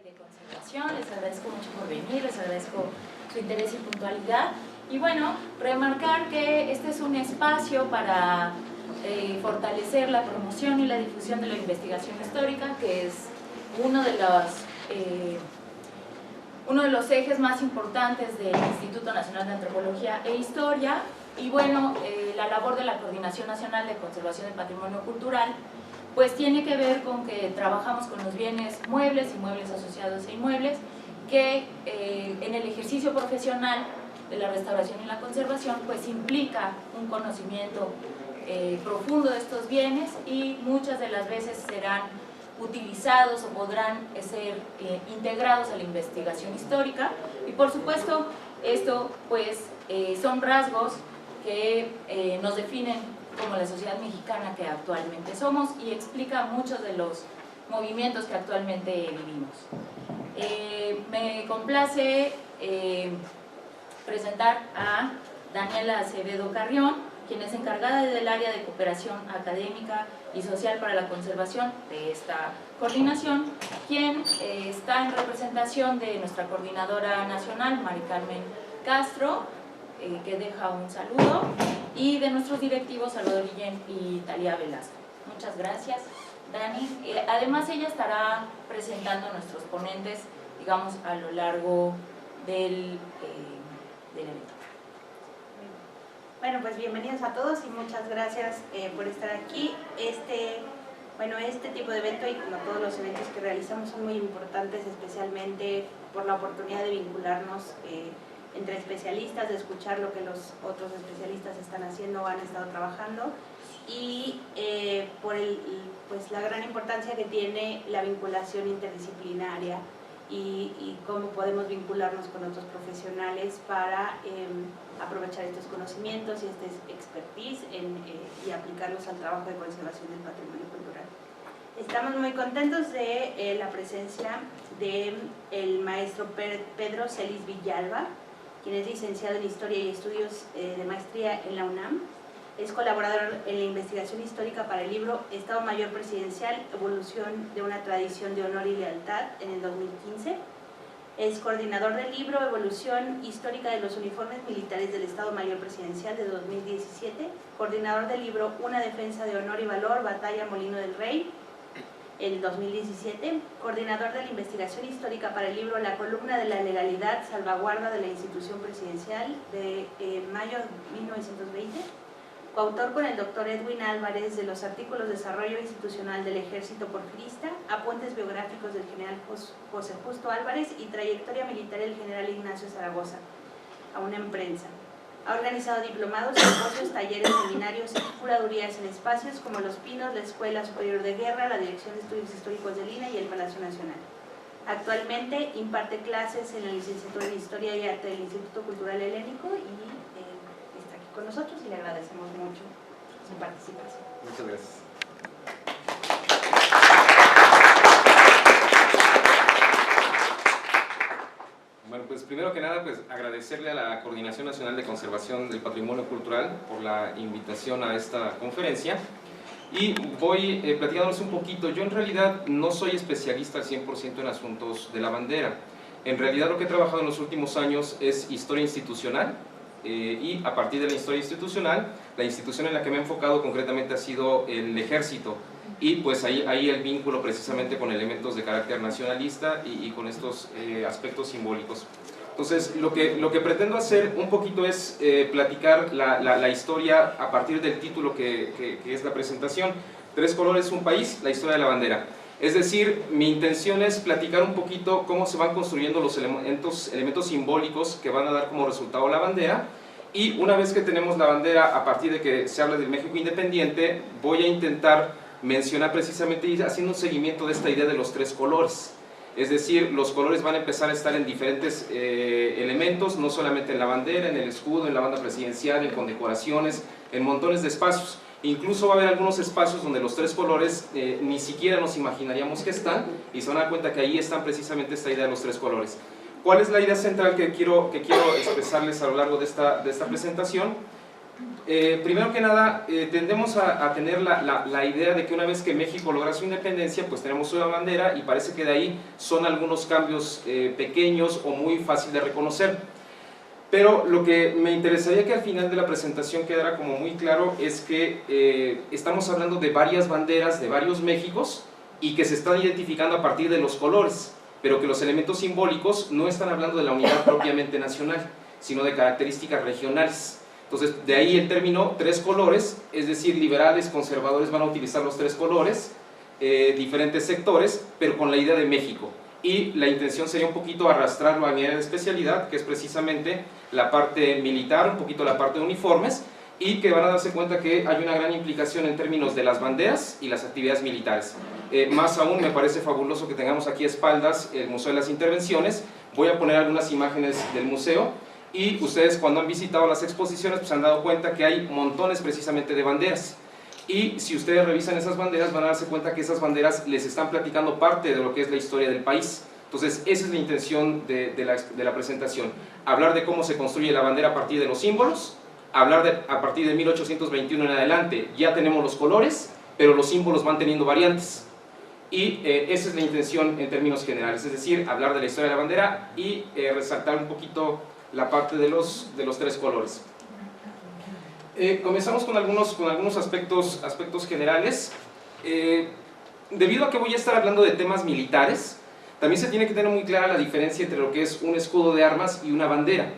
de conservación, les agradezco mucho por venir, les agradezco su interés y puntualidad. Y bueno, remarcar que este es un espacio para fortalecer la promoción y la difusión de la investigación histórica, que es uno de los ejes más importantes del Instituto Nacional de Antropología e Historia. Y bueno, la labor de la Coordinación Nacional de Conservación del Patrimonio Cultural pues tiene que ver con que trabajamos con los bienes muebles, inmuebles asociados e inmuebles, que en el ejercicio profesional de la restauración y la conservación pues implica un conocimiento profundo de estos bienes, y muchas de las veces serán utilizados o podrán ser integrados a la investigación histórica. Y por supuesto esto pues son rasgos que nos definen como la sociedad mexicana que actualmente somos, y explica muchos de los movimientos que actualmente vivimos. Me complace presentar a Daniela Acevedo Carrión, quien es encargada del área de cooperación académica y social para la conservación de esta coordinación, quien está en representación de nuestra coordinadora nacional, Mari Carmen Castro, que deja un saludo, y de nuestros directivos Salvador Guillén y Talía Velasco. Muchas gracias, Dani. Además ella estará presentando a nuestros ponentes, digamos, a lo largo del evento. Bueno, pues bienvenidos a todos y muchas gracias por estar aquí. Este tipo de evento, y como todos los eventos que realizamos, son muy importantes, especialmente por la oportunidad de vincularnos entre especialistas, de escuchar lo que los otros especialistas están haciendo o han estado trabajando, y por la gran importancia que tiene la vinculación interdisciplinaria y cómo podemos vincularnos con otros profesionales para aprovechar estos conocimientos y este expertise y aplicarlos al trabajo de conservación del patrimonio cultural. Estamos muy contentos de la presencia del maestro Pedro Celis Villalba, quien es licenciado en Historia y Estudios de Maestría en la UNAM. Es colaborador en la investigación histórica para el libro Estado Mayor Presidencial, Evolución de una Tradición de Honor y Lealtad, en el 2015. Es coordinador del libro Evolución Histórica de los Uniformes Militares del Estado Mayor Presidencial, de 2017. Coordinador del libro Una Defensa de Honor y Valor, Batalla Molino del Rey, en 2017, coordinador de la investigación histórica para el libro La columna de la legalidad, salvaguarda de la institución presidencial, de mayo de 1920, coautor con el doctor Edwin Álvarez de los artículos Desarrollo Institucional del Ejército Porfirista, apuntes biográficos del general José Justo Álvarez y trayectoria militar del general Ignacio Zaragoza, aún en prensa. Ha organizado diplomados, simposios, talleres, seminarios y curadurías en espacios como Los Pinos, la Escuela Superior de Guerra, la Dirección de Estudios Históricos del INA y el Palacio Nacional. Actualmente imparte clases en la licenciatura en Historia y Arte del Instituto Cultural Helénico y está aquí con nosotros, y le agradecemos mucho su participación. Muchas gracias. Bueno, pues primero que nada, pues agradecerle a la Coordinación Nacional de Conservación del Patrimonio Cultural por la invitación a esta conferencia, y voy platicándoles un poquito. Yo en realidad no soy especialista al 100% en asuntos de la bandera. En realidad lo que he trabajado en los últimos años es historia institucional, y a partir de la historia institucional, la institución en la que me he enfocado concretamente ha sido el Ejército, y pues ahí el vínculo precisamente con elementos de carácter nacionalista y con estos aspectos simbólicos. Entonces lo que pretendo hacer un poquito es platicar la historia a partir del título que es la presentación: Tres colores, un país, la historia de la bandera. Es decir, mi intención es platicar un poquito cómo se van construyendo los elementos simbólicos que van a dar como resultado la bandera, y una vez que tenemos la bandera, a partir de que se habla del México independiente, voy a intentar mencionar precisamente, ir haciendo un seguimiento de esta idea de los tres colores. Es decir, los colores van a empezar a estar en diferentes elementos, no solamente en la bandera, en el escudo, en la banda presidencial, en condecoraciones, en montones de espacios. Incluso va a haber algunos espacios donde los tres colores ni siquiera nos imaginaríamos que están, y se van a dar cuenta que ahí están precisamente esta idea de los tres colores. ¿Cuál es la idea central que quiero expresarles a lo largo de esta presentación? Primero que nada, tendemos a tener la idea de que una vez que México logra su independencia, pues tenemos una bandera y parece que de ahí son algunos cambios pequeños o muy fácil de reconocer. Pero lo que me interesaría que al final de la presentación quedara como muy claro es que estamos hablando de varias banderas, de varios Méxicos, y que se están identificando a partir de los colores, pero que los elementos simbólicos no están hablando de la unidad propiamente nacional, sino de características regionales. Entonces, de ahí el término tres colores, es decir, liberales, conservadores van a utilizar los tres colores, diferentes sectores, pero con la idea de México. Y la intención sería un poquito arrastrarlo a mi área de especialidad, que es precisamente la parte militar, un poquito la parte de uniformes, y que van a darse cuenta que hay una gran implicación en términos de las banderas y las actividades militares. Más aún, me parece fabuloso que tengamos aquí a espaldas el Museo de las Intervenciones. Voy a poner algunas imágenes del museo, y ustedes cuando han visitado las exposiciones pues han dado cuenta que hay montones precisamente de banderas. Y si ustedes revisan esas banderas van a darse cuenta que esas banderas les están platicando parte de lo que es la historia del país. Entonces esa es la intención de la presentación, hablar de cómo se construye la bandera a partir de los símbolos, hablar a partir de 1821 en adelante ya tenemos los colores, pero los símbolos van teniendo variantes. Y esa es la intención en términos generales, es decir, hablar de la historia de la bandera y resaltar un poquito la parte de los tres colores. Comenzamos con algunos aspectos generales. Debido a que voy a estar hablando de temas militares, también se tiene que tener muy clara la diferencia entre lo que es un escudo de armas y una bandera.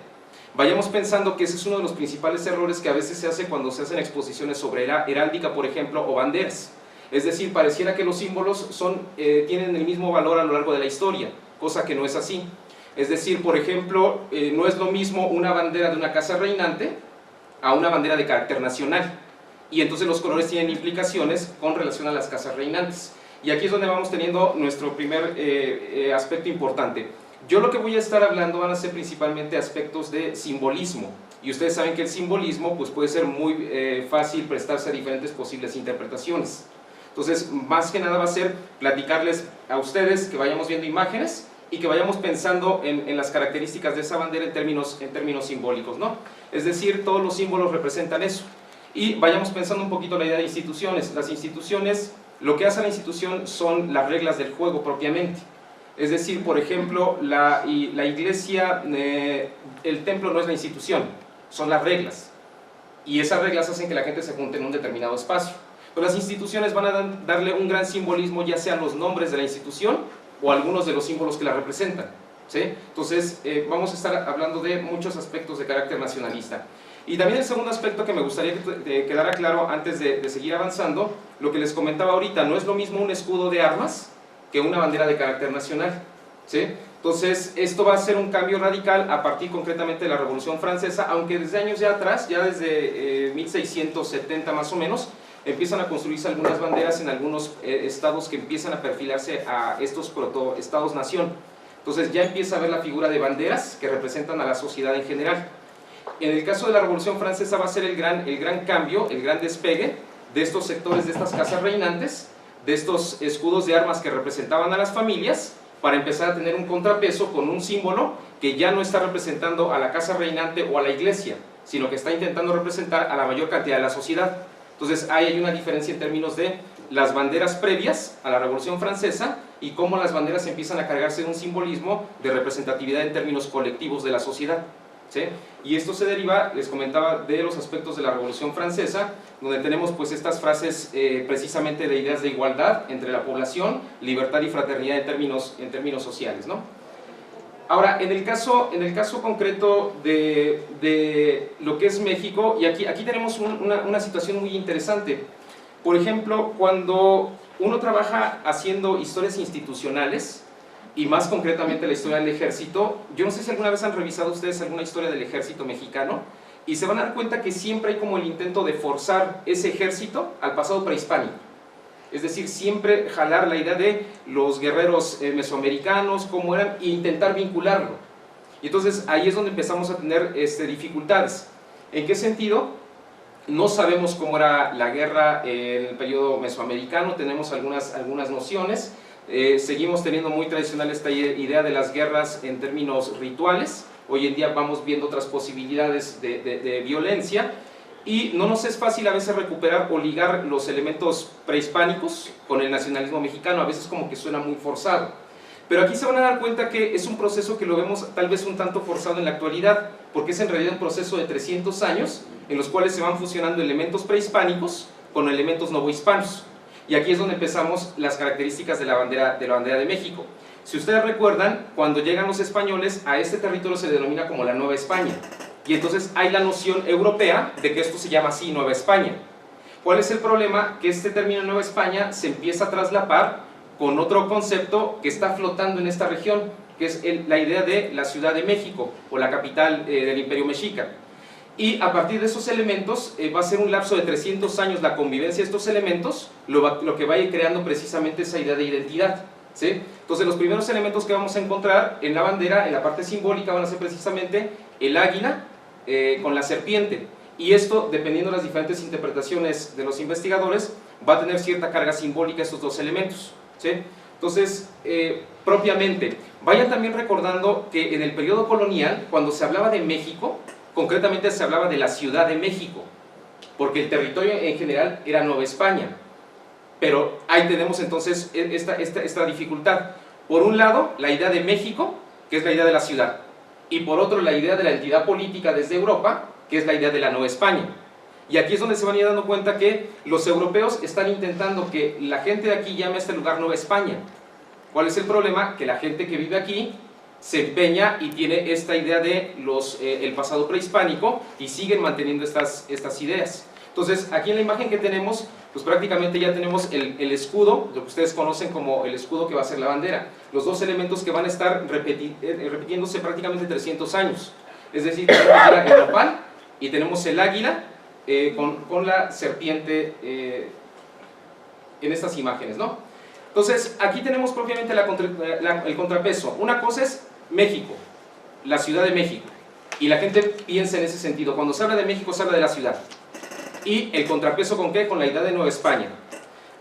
Vayamos pensando que ese es uno de los principales errores que a veces se hace cuando se hacen exposiciones sobre heráldica, por ejemplo, o banderas. Es decir, pareciera que los símbolos tienen el mismo valor a lo largo de la historia, cosa que no es así. Es decir, por ejemplo, no es lo mismo una bandera de una casa reinante a una bandera de carácter nacional. Y entonces los colores tienen implicaciones con relación a las casas reinantes. Y aquí es donde vamos teniendo nuestro primer aspecto importante. Yo lo que voy a estar hablando van a ser principalmente aspectos de simbolismo. Y ustedes saben que el simbolismo pues, puede ser muy fácil prestarse a diferentes posibles interpretaciones. Entonces, más que nada va a ser platicarles a ustedes que vayamos viendo imágenes y que vayamos pensando en las características de esa bandera en términos simbólicos, ¿no? Es decir, todos los símbolos representan eso. Y vayamos pensando un poquito la idea de instituciones. Las instituciones, lo que hace la institución son las reglas del juego propiamente. Es decir, por ejemplo, la iglesia, el templo no es la institución, son las reglas. Y esas reglas hacen que la gente se junte en un determinado espacio. Pero las instituciones van a darle un gran simbolismo, ya sean los nombres de la institución o algunos de los símbolos que la representan, ¿sí? Entonces, vamos a estar hablando de muchos aspectos de carácter nacionalista. Y también el segundo aspecto que me gustaría que quedara claro antes de seguir avanzando, lo que les comentaba ahorita, no es lo mismo un escudo de armas que una bandera de carácter nacional, ¿sí? Entonces, esto va a ser un cambio radical a partir concretamente de la Revolución Francesa, aunque desde años ya atrás, ya desde 1670 más o menos, empiezan a construirse algunas banderas en algunos estados que empiezan a perfilarse a estos protoestados-nación. Entonces ya empieza a ver la figura de banderas que representan a la sociedad en general. En el caso de la Revolución Francesa va a ser el gran cambio, el gran despegue de estos sectores, de estas casas reinantes, de estos escudos de armas que representaban a las familias, para empezar a tener un contrapeso con un símbolo que ya no está representando a la casa reinante o a la iglesia, sino que está intentando representar a la mayor cantidad de la sociedad. Entonces ahí hay una diferencia en términos de las banderas previas a la Revolución Francesa y cómo las banderas empiezan a cargarse de un simbolismo de representatividad en términos colectivos de la sociedad, ¿sí? Y esto se deriva, les comentaba, de los aspectos de la Revolución Francesa, donde tenemos pues estas frases precisamente de ideas de igualdad entre la población, libertad y fraternidad en términos sociales, ¿no? Ahora, en el caso concreto de lo que es México, y aquí tenemos una situación muy interesante. Por ejemplo, cuando uno trabaja haciendo historias institucionales, y más concretamente la historia del ejército, yo no sé si alguna vez han revisado ustedes alguna historia del ejército mexicano, y se van a dar cuenta que siempre hay como el intento de forzar ese ejército al pasado prehispánico. Es decir, siempre jalar la idea de los guerreros mesoamericanos, cómo eran, e intentar vincularlo. Y entonces ahí es donde empezamos a tener dificultades. ¿En qué sentido? No sabemos cómo era la guerra en el periodo mesoamericano, tenemos algunas nociones. Seguimos teniendo muy tradicional esta idea de las guerras en términos rituales. Hoy en día vamos viendo otras posibilidades de violencia. y no nos es fácil a veces recuperar o ligar los elementos prehispánicos con el nacionalismo mexicano, a veces como que suena muy forzado. Pero aquí se van a dar cuenta que es un proceso que lo vemos tal vez un tanto forzado en la actualidad, porque es en realidad un proceso de 300 años en los cuales se van fusionando elementos prehispánicos con elementos novohispanos. Y aquí es donde empezamos las características de la bandera de México. Si ustedes recuerdan, cuando llegan los españoles, a este territorio se denomina como la Nueva España. Y entonces hay la noción europea de que esto se llama así, Nueva España. ¿Cuál es el problema? Que este término Nueva España se empieza a traslapar con otro concepto que está flotando en esta región, que es la idea de la Ciudad de México, o la capital del Imperio Mexica. Y a partir de esos elementos va a ser un lapso de 300 años la convivencia de estos elementos, lo que va a ir creando precisamente esa idea de identidad, ¿sí? Entonces los primeros elementos que vamos a encontrar en la bandera, en la parte simbólica, van a ser precisamente el águila con la serpiente. Y esto, dependiendo de las diferentes interpretaciones de los investigadores, va a tener cierta carga simbólica estos dos elementos, ¿sí? Entonces, propiamente, vayan también recordando que en el periodo colonial, cuando se hablaba de México, concretamente se hablaba de la Ciudad de México, porque el territorio en general era Nueva España. Pero ahí tenemos entonces esta dificultad. Por un lado, la idea de México, que es la idea de la ciudad, y por otro, la idea de la entidad política desde Europa, que es la idea de la Nueva España. Y aquí es donde se van a ir dando cuenta que los europeos están intentando que la gente de aquí llame a este lugar Nueva España. ¿Cuál es el problema? Que la gente que vive aquí se empeña y tiene esta idea de el pasado prehispánico y siguen manteniendo estas ideas. Entonces, aquí en la imagen que tenemos, pues prácticamente ya tenemos el escudo, lo que ustedes conocen como el escudo que va a ser la bandera. Los dos elementos que van a estar repitiéndose prácticamente 300 años. Es decir, tenemos el nopal y tenemos el águila con la serpiente en estas imágenes, ¿no? Entonces, aquí tenemos propiamente el contrapeso. Una cosa es México, la Ciudad de México, y la gente piensa en ese sentido. Cuando se habla de México, se habla de la ciudad. Y el contrapeso, ¿con qué? Con la idea de Nueva España.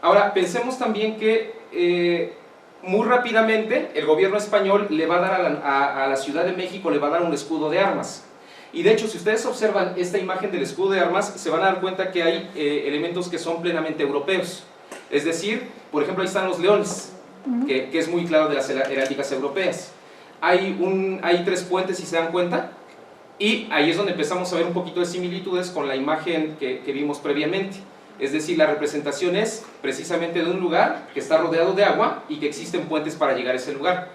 Ahora, pensemos también que muy rápidamente el gobierno español le va a dar a la Ciudad de México, le va a dar un escudo de armas. Y de hecho, si ustedes observan esta imagen del escudo de armas, se van a dar cuenta que hay elementos que son plenamente europeos. Es decir, por ejemplo, ahí están los leones, que es muy claro de las heráldicas europeas. Hay 3 puentes, si se dan cuenta, y ahí es donde empezamos a ver un poquito de similitudes con la imagen que vimos previamente. Es decir, la representación es precisamente de un lugar que está rodeado de agua y que existen puentes para llegar a ese lugar.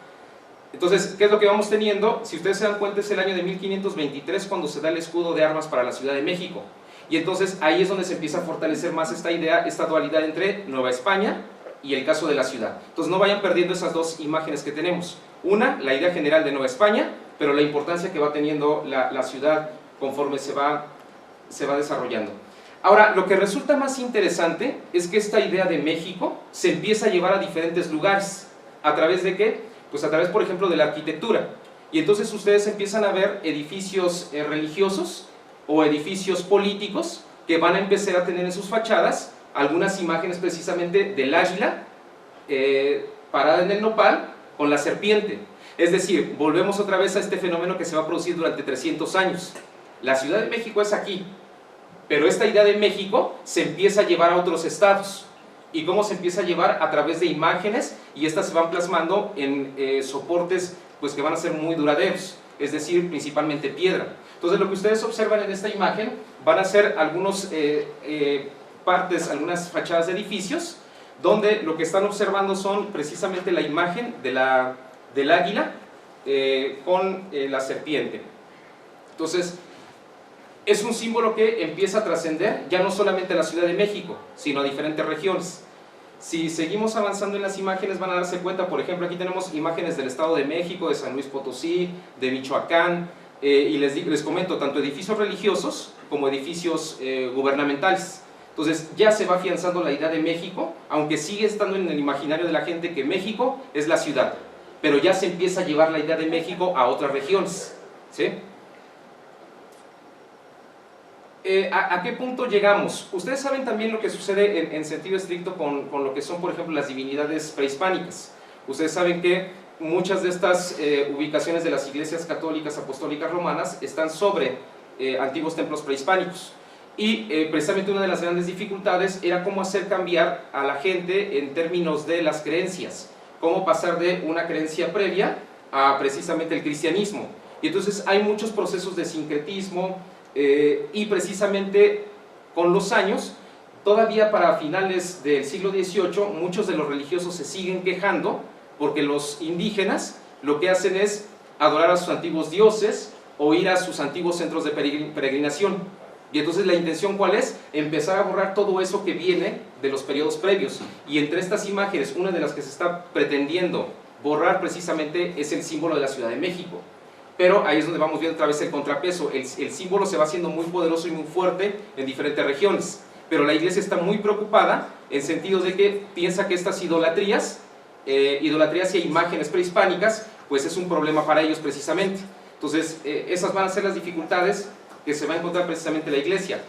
Entonces, ¿qué es lo que vamos teniendo? Si ustedes se dan cuenta, es el año de 1523 cuando se da el escudo de armas para la Ciudad de México. Y entonces ahí es donde se empieza a fortalecer más esta idea, esta dualidad entre Nueva España y el caso de la ciudad. Entonces no vayan perdiendo esas dos imágenes que tenemos. Una, la idea general de Nueva España, pero la importancia que va teniendo la ciudad conforme se va desarrollando. Ahora, lo que resulta más interesante es que esta idea de México se empieza a llevar a diferentes lugares. ¿A través de qué? Pues a través, por ejemplo, de la arquitectura. Y entonces ustedes empiezan a ver edificios religiosos o edificios políticos que van a empezar a tener en sus fachadas algunas imágenes precisamente del águila parada en el nopal con la serpiente. Es decir, volvemos otra vez a este fenómeno que se va a producir durante 300 años. La Ciudad de México es aquí, pero esta idea de México se empieza a llevar a otros estados. ¿Y cómo se empieza a llevar? A través de imágenes, y estas se van plasmando en soportes pues, que van a ser muy duraderos, es decir, principalmente piedra. Entonces lo que ustedes observan en esta imagen van a ser algunas fachadas de edificios, donde lo que están observando son precisamente la imagen del águila con la serpiente. Entonces, es un símbolo que empieza a trascender ya no solamente a la Ciudad de México, sino a diferentes regiones. Si seguimos avanzando en las imágenes van a darse cuenta, por ejemplo, aquí tenemos imágenes del Estado de México, de San Luis Potosí, de Michoacán, y les comento, tanto edificios religiosos como edificios gubernamentales. Entonces ya se va afianzando la idea de México, aunque sigue estando en el imaginario de la gente que México es la ciudad, pero ya se empieza a llevar la idea de México a otras regiones, ¿sí? ¿A qué punto llegamos? Ustedes saben también lo que sucede en sentido estricto con lo que son, por ejemplo, las divinidades prehispánicas. Ustedes saben que muchas de estas ubicaciones de las iglesias católicas, apostólicas, romanas están sobre antiguos templos prehispánicos. y precisamente una de las grandes dificultades era cómo hacer cambiar a la gente en términos de las creencias, cómo pasar de una creencia previa a precisamente el cristianismo. Y entonces hay muchos procesos de sincretismo y precisamente con los años, todavía para finales del siglo XVIII, muchos de los religiosos se siguen quejando porque los indígenas lo que hacen es adorar a sus antiguos dioses o ir a sus antiguos centros de peregrinación. Y entonces la intención, ¿cuál es? Empezar a borrar todo eso que viene de los periodos previos. Y entre estas imágenes, una de las que se está pretendiendo borrar precisamente es el símbolo de la Ciudad de México. Pero ahí es donde vamos viendo otra vez el contrapeso. El símbolo se va haciendo muy poderoso y muy fuerte en diferentes regiones. Pero la iglesia está muy preocupada en sentido de que piensa que estas idolatrías y imágenes prehispánicas, pues es un problema para ellos precisamente. Entonces, esas van a ser las dificultades que se va a encontrar precisamente la iglesia.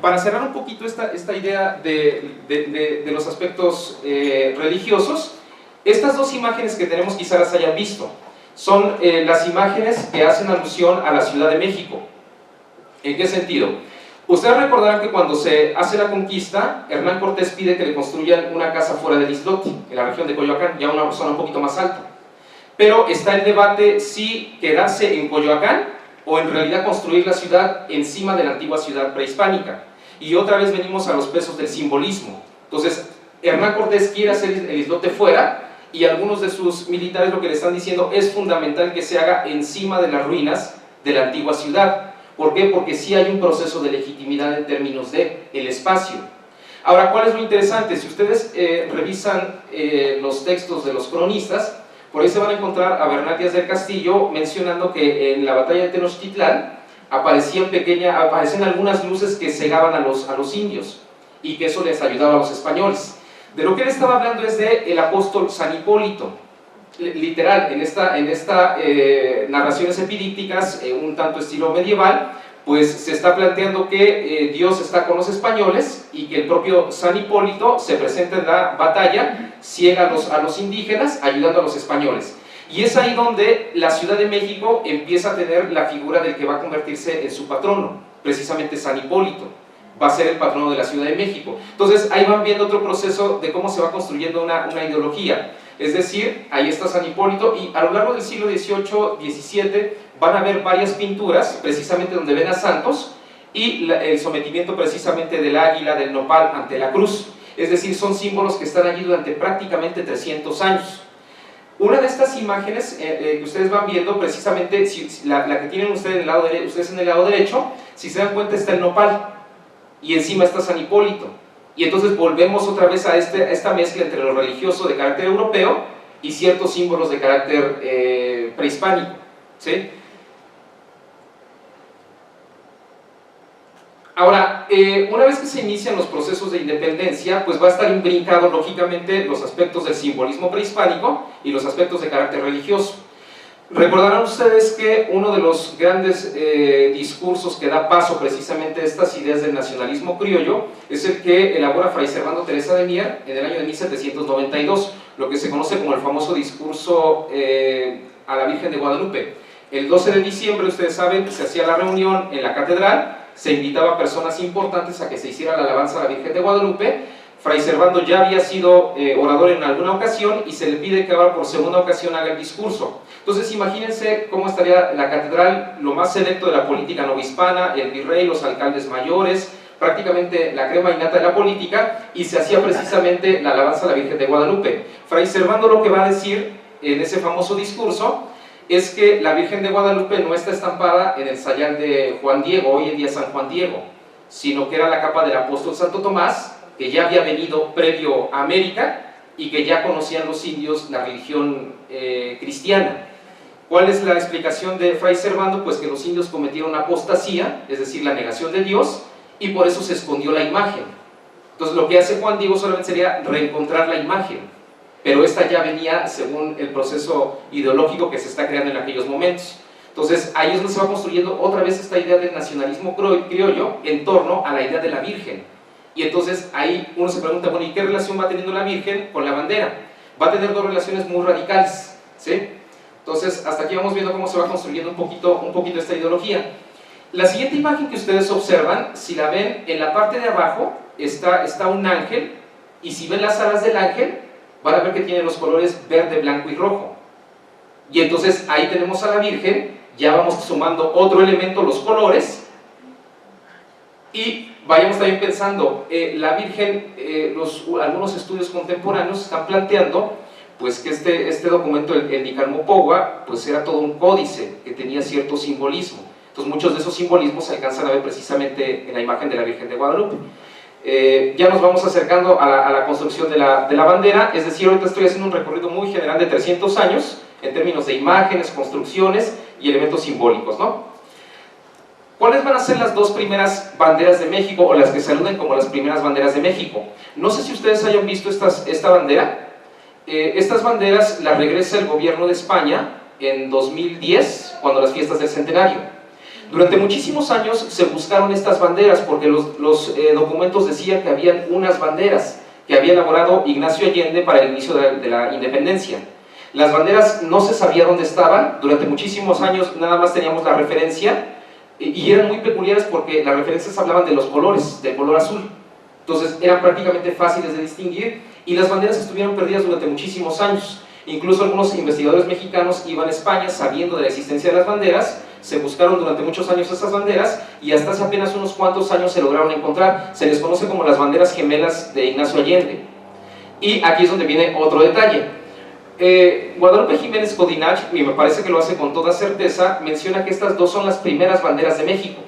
Para cerrar un poquito esta idea de los aspectos religiosos, estas dos imágenes que tenemos quizás las hayan visto. Son las imágenes que hacen alusión a la Ciudad de México. ¿En qué sentido? Ustedes recordarán que cuando se hace la conquista, Hernán Cortés pide que le construyan una casa fuera del islote, en la región de Coyoacán, ya una zona un poquito más alta. Pero está el debate si quedarse en Coyoacán o en realidad construir la ciudad encima de la antigua ciudad prehispánica. Y otra vez venimos a los pesos del simbolismo. Entonces, Hernán Cortés quiere hacer el islote fuera y algunos de sus militares lo que le están diciendo es fundamental que se haga encima de las ruinas de la antigua ciudad. ¿Por qué? Porque sí hay un proceso de legitimidad en términos del espacio. Ahora, ¿cuál es lo interesante? Si ustedes revisan los textos de los cronistas, por ahí se van a encontrar a Bernat Díaz del Castillo mencionando que en la batalla de Tenochtitlán aparecían algunas luces que cegaban a los indios y que eso les ayudaba a los españoles. De lo que él estaba hablando es del apóstol San Hipólito. Literal, en esta narraciones epidípticas, un tanto estilo medieval, pues se está planteando que Dios está con los españoles y que el propio San Hipólito se presenta en la batalla, ciega a los indígenas, ayudando a los españoles. Y es ahí donde la Ciudad de México empieza a tener la figura del que va a convertirse en su patrono, precisamente San Hipólito. Va a ser el patrono de la Ciudad de México. Entonces ahí van viendo otro proceso de cómo se va construyendo una ideología. Es decir, ahí está San Hipólito y a lo largo del siglo XVIII, XVII van a ver varias pinturas precisamente donde ven a santos y el sometimiento precisamente del águila, del nopal ante la cruz. Es decir, son símbolos que están allí durante prácticamente 300 años. Una de estas imágenes que ustedes van viendo, precisamente la que tienen ustedes en el lado derecho, si se dan cuenta está el nopal y encima está San Hipólito. Y entonces volvemos otra vez a esta mezcla entre lo religioso de carácter europeo y ciertos símbolos de carácter prehispánico, ¿sí? Ahora, una vez que se inician los procesos de independencia, pues va a estar imbrincado lógicamente los aspectos del simbolismo prehispánico y los aspectos de carácter religioso. Recordarán ustedes que uno de los grandes discursos que da paso precisamente a estas ideas del nacionalismo criollo es el que elabora Fray Servando Teresa de Mier en el año de 1792, lo que se conoce como el famoso discurso a la Virgen de Guadalupe. El 12 de diciembre, ustedes saben, se hacía la reunión en la catedral, se invitaba a personas importantes a que se hiciera la alabanza a la Virgen de Guadalupe. Fray Servando ya había sido orador en alguna ocasión y se le pide que ahora por segunda ocasión haga el discurso. Entonces imagínense cómo estaría la catedral, lo más selecto de la política novohispana, el virrey, los alcaldes mayores, prácticamente la crema innata de la política, y se hacía precisamente la alabanza a la Virgen de Guadalupe. Fray Servando lo que va a decir en ese famoso discurso es que la Virgen de Guadalupe no está estampada en el sayal de Juan Diego, hoy en día San Juan Diego, sino que era la capa del apóstol Santo Tomás, que ya había venido previo a América y que ya conocían los indios la religión cristiana. ¿Cuál es la explicación de Fray Servando? Pues que los indios cometieron apostasía, es decir, la negación de Dios, y por eso se escondió la imagen. Entonces lo que hace Juan Diego solamente sería reencontrar la imagen, pero esta ya venía según el proceso ideológico que se está creando en aquellos momentos. Entonces ahí es donde se va construyendo otra vez esta idea del nacionalismo criollo en torno a la idea de la Virgen. Y entonces ahí uno se pregunta, bueno, ¿y qué relación va teniendo la Virgen con la bandera? Va a tener dos relaciones muy radicales, ¿sí? Entonces hasta aquí vamos viendo cómo se va construyendo un poquito esta ideología. La siguiente imagen que ustedes observan, si la ven, en la parte de abajo está un ángel, y si ven las alas del ángel, van a ver que tiene los colores verde, blanco y rojo. Y entonces ahí tenemos a la Virgen, ya vamos sumando otro elemento, los colores, y vayamos también pensando, la Virgen, algunos estudios contemporáneos están planteando pues que este documento, el Nicarmopogua, pues era todo un códice que tenía cierto simbolismo. Entonces muchos de esos simbolismos se alcanzan a ver precisamente en la imagen de la Virgen de Guadalupe. Ya nos vamos acercando a la construcción de la bandera, es decir, ahorita estoy haciendo un recorrido muy general de 300 años en términos de imágenes, construcciones y elementos simbólicos, ¿no? ¿Cuáles van a ser las dos primeras banderas de México, o las que se aluden como las primeras banderas de México? No sé si ustedes hayan visto esta bandera. Estas banderas las regresa el gobierno de España en 2010, cuando las fiestas del centenario. Durante muchísimos años se buscaron estas banderas porque los documentos decían que habían unas banderas que había elaborado Ignacio Allende para el inicio de la independencia. Las banderas no se sabía dónde estaban, durante muchísimos años nada más teníamos la referencia, y eran muy peculiares porque las referencias hablaban de los colores, del color azul. Entonces eran prácticamente fáciles de distinguir, y las banderas estuvieron perdidas durante muchísimos años. Incluso algunos investigadores mexicanos iban a España sabiendo de la existencia de las banderas, se buscaron durante muchos años esas banderas, y hasta hace apenas unos cuantos años se lograron encontrar. Se les conoce como las banderas gemelas de Ignacio Allende. Y aquí es donde viene otro detalle. Guadalupe Jiménez Codinach, y me parece que lo hace con toda certeza, menciona que estas dos son las primeras banderas de México.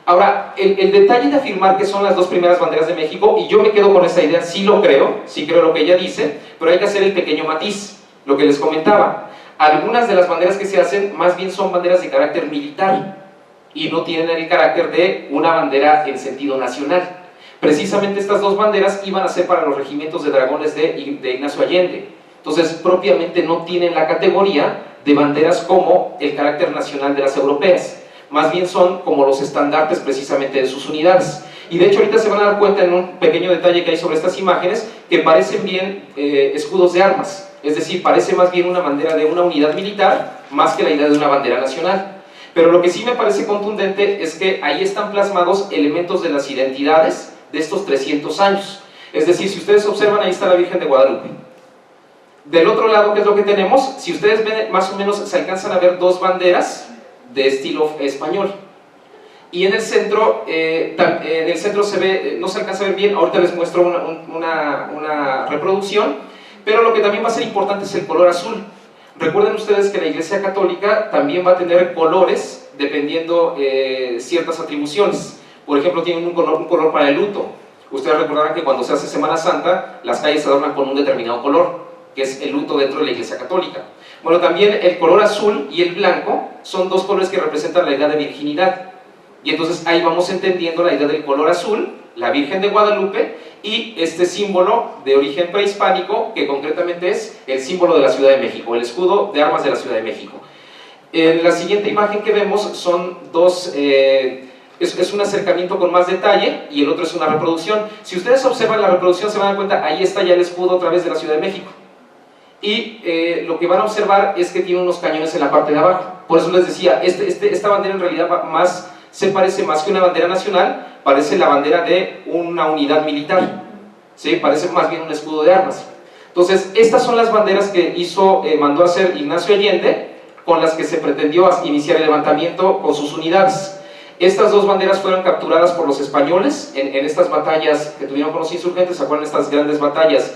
Ahora, el detalle de afirmar que son las dos primeras banderas de México, y yo me quedo con esa idea, sí lo creo, sí creo lo que ella dice, pero hay que hacer el pequeño matiz, lo que les comentaba. Algunas de las banderas que se hacen más bien son banderas de carácter militar, y no tienen el carácter de una bandera en sentido nacional. Precisamente estas dos banderas iban a ser para los regimientos de dragones de Ignacio Allende. Entonces, propiamente no tienen la categoría de banderas como el carácter nacional de las europeas. Más bien son como los estandartes precisamente de sus unidades. Y de hecho ahorita se van a dar cuenta en un pequeño detalle que hay sobre estas imágenes, que parecen bien escudos de armas. Es decir, parece más bien una bandera de una unidad militar, más que la idea de una bandera nacional. Pero lo que sí me parece contundente es que ahí están plasmados elementos de las identidades de estos 300 años. Es decir, si ustedes observan, ahí está la Virgen de Guadalupe. Del otro lado, ¿qué es lo que tenemos? Si ustedes ven, más o menos se alcanzan a ver dos banderas de estilo español. Y en el centro se ve, no se alcanza a ver bien, ahorita les muestro una reproducción, pero lo que también va a ser importante es el color azul. Recuerden ustedes que la Iglesia Católica también va a tener colores dependiendo ciertas atribuciones. Por ejemplo, tienen un color para el luto. Ustedes recordarán que cuando se hace Semana Santa, las calles se adornan con un determinado color, que es el luto dentro de la Iglesia Católica. Bueno, también el color azul y el blanco son dos colores que representan la idea de virginidad. Y entonces ahí vamos entendiendo la idea del color azul, la Virgen de Guadalupe, y este símbolo de origen prehispánico, que concretamente es el símbolo de la Ciudad de México, el escudo de armas de la Ciudad de México. En la siguiente imagen que vemos son dos... es un acercamiento con más detalle, y el otro es una reproducción. Si ustedes observan la reproducción se van a dar cuenta, ahí está ya el escudo otra vez de la Ciudad de México. Y lo que van a observar es que tiene unos cañones en la parte de abajo. Por eso les decía, esta bandera en realidad se parece más que una bandera nacional, parece la bandera de una unidad militar, ¿sí? Parece más bien un escudo de armas. Entonces, estas son las banderas que mandó a hacer Ignacio Allende, con las que se pretendió iniciar el levantamiento con sus unidades. Estas dos banderas fueron capturadas por los españoles en estas batallas que tuvieron con los insurgentes. ¿Se acuerdan de estas grandes batallas?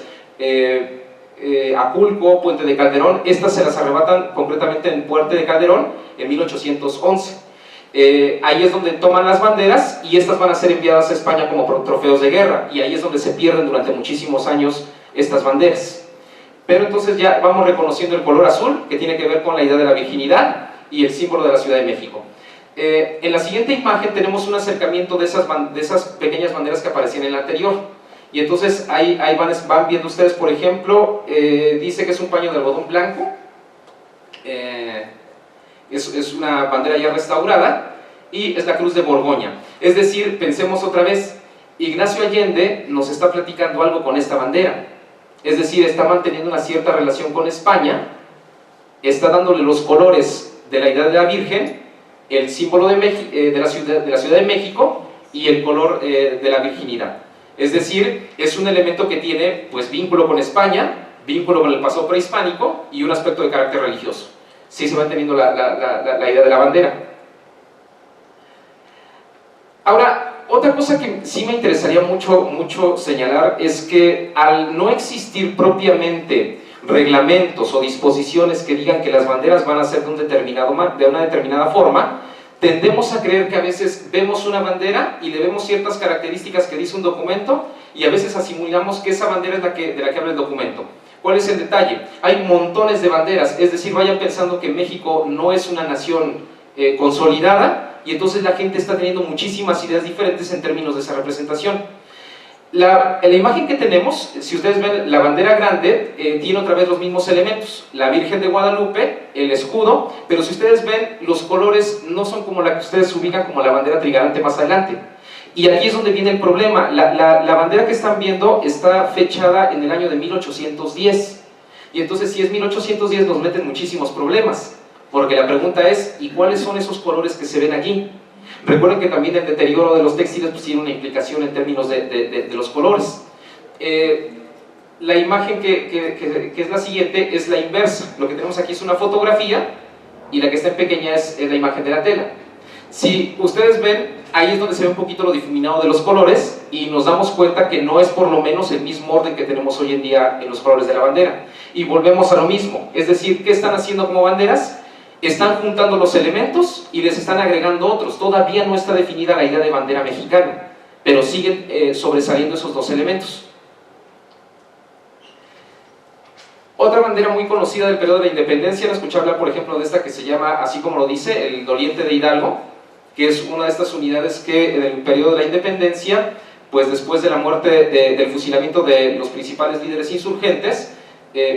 Aculco, Puente de Calderón. Estas se las arrebatan concretamente en Puente de Calderón en 1811. Ahí es donde toman las banderas, y estas van a ser enviadas a España como trofeos de guerra, y ahí es donde se pierden durante muchísimos años estas banderas. Pero entonces ya vamos reconociendo el color azul, que tiene que ver con la idea de la virginidad, y el símbolo de la Ciudad de México. En la siguiente imagen tenemos un acercamiento de esas pequeñas banderas que aparecían en la anterior. Y entonces ahí van viendo ustedes, por ejemplo, dice que es un paño de algodón blanco, es una bandera ya restaurada, y es la Cruz de Borgoña. Es decir, pensemos otra vez, Ignacio Allende nos está platicando algo con esta bandera, es decir, está manteniendo una cierta relación con España, está dándole los colores de la idea de la Virgen, el símbolo de la Ciudad de México y el color de la virginidad. Es decir, es un elemento que tiene pues vínculo con España, vínculo con el pasado prehispánico y un aspecto de carácter religioso. Sí se va entendiendo la idea de la bandera. Ahora, otra cosa que sí me interesaría mucho señalar es que al no existir propiamente reglamentos o disposiciones que digan que las banderas van a ser de una determinada forma, tendemos a creer que a veces vemos una bandera y le vemos ciertas características que dice un documento y a veces asimilamos que esa bandera es de la que habla el documento. ¿Cuál es el detalle? Hay montones de banderas, es decir, vayan pensando que México no es una nación consolidada y entonces la gente está teniendo muchísimas ideas diferentes en términos de esa representación. La imagen que tenemos, si ustedes ven la bandera grande, tiene otra vez los mismos elementos, la Virgen de Guadalupe, el escudo, pero si ustedes ven, los colores no son como la que ustedes ubican como la bandera trigarante más adelante. Y aquí es donde viene el problema. La bandera que están viendo está fechada en el año de 1810, y entonces si es 1810 nos meten muchísimos problemas, porque la pregunta es, ¿y cuáles son esos colores que se ven allí? Recuerden que también el deterioro de los textiles pues, tiene una implicación en términos de los colores. La imagen que es la siguiente es la inversa. Lo que tenemos aquí es una fotografía y la que está en pequeña es la imagen de la tela. Si ustedes ven, ahí es donde se ve un poquito lo difuminado de los colores y nos damos cuenta que no es por lo menos el mismo orden que tenemos hoy en día en los colores de la bandera. Y volvemos a lo mismo, es decir, ¿qué están haciendo como banderas? Están juntando los elementos y les están agregando otros. Todavía no está definida la idea de bandera mexicana, pero siguen sobresaliendo esos dos elementos. Otra bandera muy conocida del periodo de la independencia, han escuchado hablar por ejemplo de esta que se llama, así como lo dice, el Doliente de Hidalgo, que es una de estas unidades que en el periodo de la independencia, pues después de la muerte del fusilamiento de los principales líderes insurgentes,